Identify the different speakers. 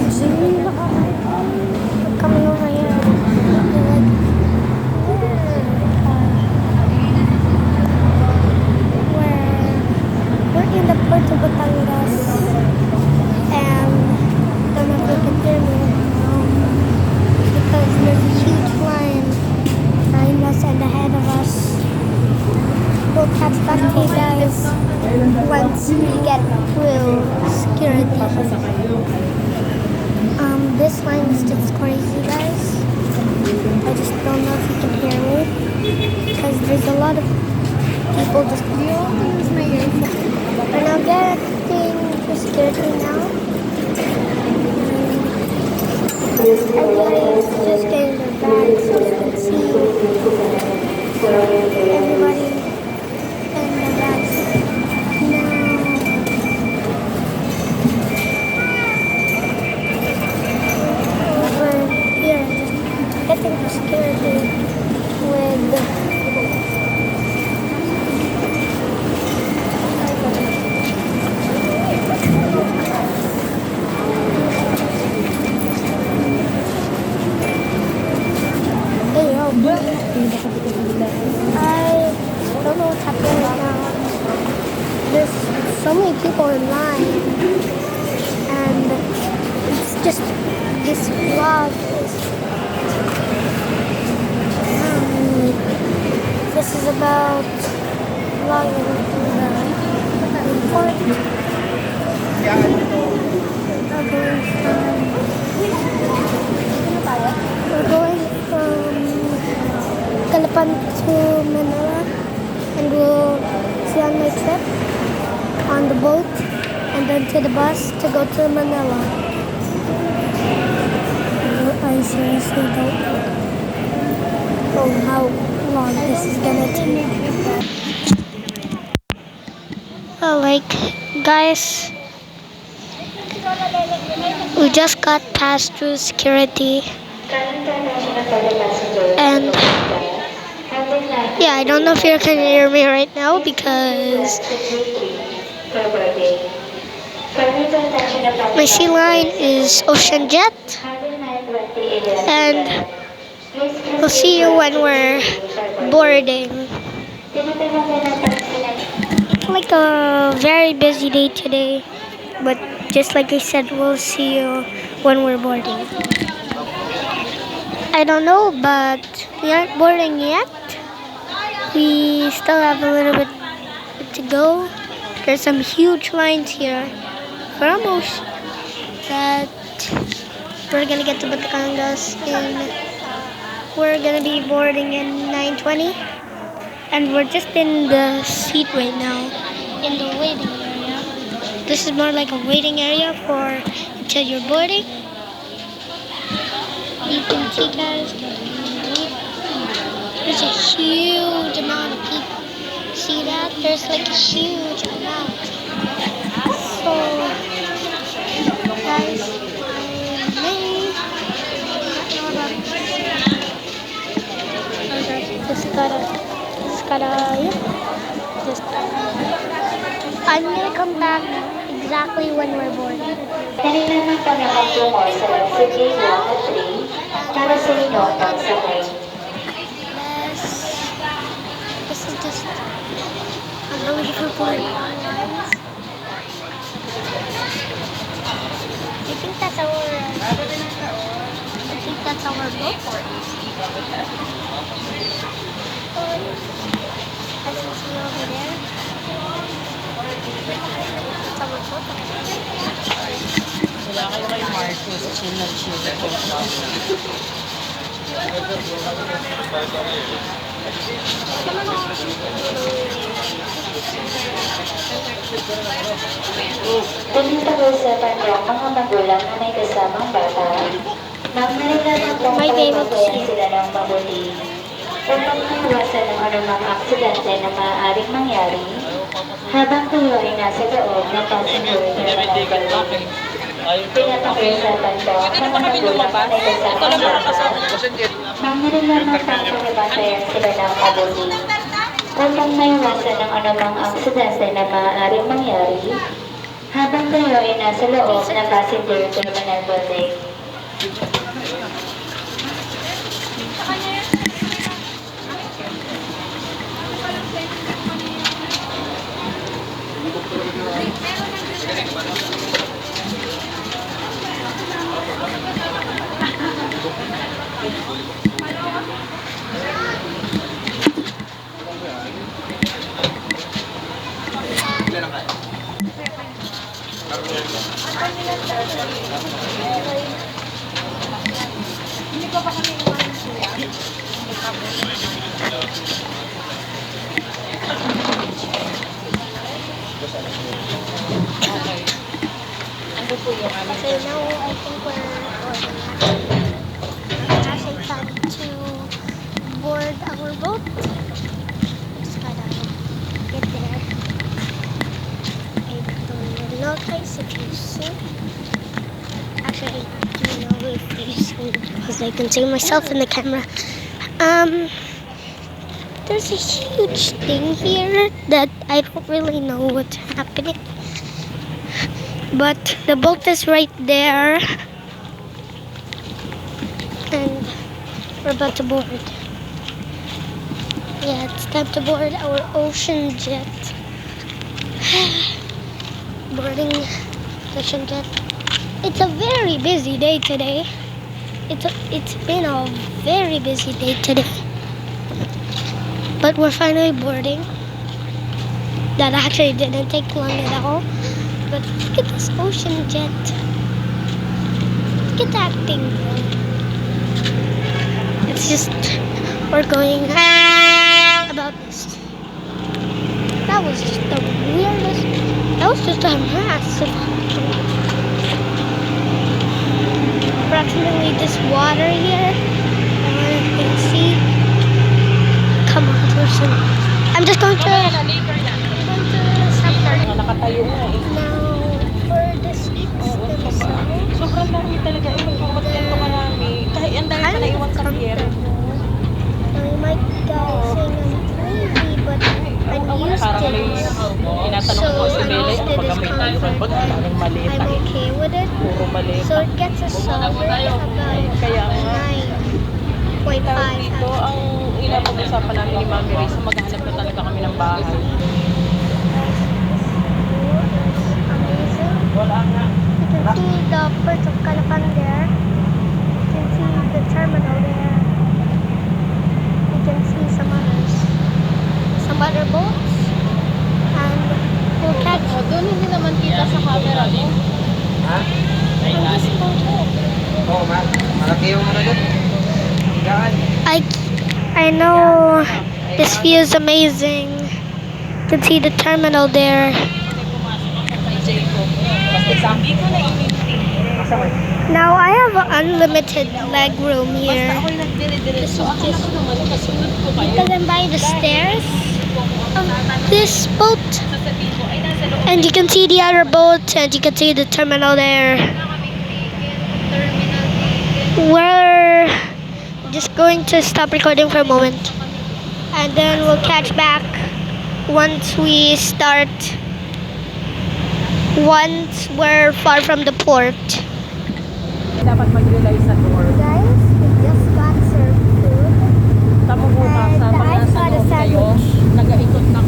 Speaker 1: Coming over here. We're in the Port of Batangas, and don't know if you can hear me because there's a huge line behind us and ahead of us. We'll catch back to you guys once we get through security. This line is just crazy, guys. I just don't know if you can hear me because there's a lot of people just. We're now getting to security now. Everybody's just getting their bags, so you can see everybody in their bags now. Over here, just getting to security with I don't know what's happening right now. There's so many people in line, and it's just this vlog is. This is about vlogging through the port. We're going from Calapan to Manila, and we'll see on my trip on the boat and then to the bus to go to Manila. I seriously don't know how long this is gonna take. Oh, guys, we just got passed through security. And yeah, I don't know if you can hear me right now because my sea line is Ocean Jet, and we'll see you when we're boarding. Like a very busy day today, but just like I said, we'll see you when we're boarding. I don't know, but we aren't boarding yet. We still have a little bit to go. There's some huge lines here. We're almost that we're gonna get to Batangas we're gonna be boarding in 9:20, and we're just in the seat right now in the waiting area. This is more like a waiting area for until you're boarding. You can see, guys, there's a huge amount of people. See that? There's like a huge amount. So, guys, I'm gonna come back exactly when we're boarding.
Speaker 2: Kailangan pa naman tungo sa City 103 para sa inyong pagsakay.
Speaker 1: This is just unbelievable. I think that's our boat. As you see over there, that's our boat.
Speaker 3: Wala kayo kay Marcos, chill na chill.
Speaker 2: Tuloy pag-uusapan niyo ang mga magulang na may kasamang bata. Magmalilangan kung pagpapayan sila ng mabuti upang maiwasan ang anumang aksidente na maaaring mangyari habang kayo ay nasa loob ng passenger terminal. Pinapag-uusapan po ang mga magulang na may kasamang bata. Magmalilangan kung pagpapayan sila ng mabuti upang maiwasan ang anumang aksidente na maaaring mangyari Habang kayo ay nasa loob ng passenger terminal building,
Speaker 1: So now I think we're actually time to board our boat. Just gotta get there. I don't really know guys if you see. Actually, I do know if you see because I can see myself in the camera. There's a huge thing here that I don't really know what's happening. But the boat is right there. And we're about to board. Yeah, it's time to board our ocean jet. Boarding ocean jet. It's a very busy day today. It's been a very busy day today. But we're finally boarding. That actually didn't take long at all. But look at this ocean jet. Look at that thing. It's just, we're going about this. That was just the weirdest, that was just a massive. Approximately this water here. And you can see. Come on, person. I'm just going to stop there.
Speaker 3: Nakatayo nga eh.
Speaker 1: Now, for this
Speaker 3: Sobrang dami talaga eh. Magpapagkento ka namin. Kahit ang dami pa naiwan sa pier.
Speaker 1: Now, you might guys think I'm crazy, but I'm used to
Speaker 3: Parang may
Speaker 1: this.
Speaker 3: tinatanong ko si Bele, pag may tayo kang bag, parang maliit
Speaker 1: I'm
Speaker 3: eh.
Speaker 1: okay with it.
Speaker 3: Puro maliit.
Speaker 1: So it gets us solid about
Speaker 3: Kaya nga,
Speaker 1: 9.5
Speaker 3: tawag dito, ang inapag-usapan namin ni Mami Ray, so maghahanap na talaga kami ng bahay.
Speaker 1: Amazing.
Speaker 3: Wala nga.
Speaker 1: You can see the Port of Calapan there. You can see the terminal there. You can see some other boats. And we'll catch.
Speaker 3: Doon hindi naman kita sa camera mo.
Speaker 4: Ha?
Speaker 1: On this boat.
Speaker 4: Oo, malaki yung ano doon. Gaan.
Speaker 1: I know this view is amazing. You can see the terminal there. Now I have unlimited leg room here. This is just because I'm by the stairs of this boat. And you can see the other boat and you can see the terminal there. We're just going to stop recording for a moment. And then we'll catch back once we're far from the port.
Speaker 3: Dapat mag-rely sa door.
Speaker 1: Guys, we just got served food.
Speaker 3: Tamo bukas,
Speaker 1: And
Speaker 3: sa
Speaker 1: I
Speaker 3: mga
Speaker 1: got a
Speaker 3: sa loob kayo,
Speaker 1: sandwich.
Speaker 3: nag-aikot na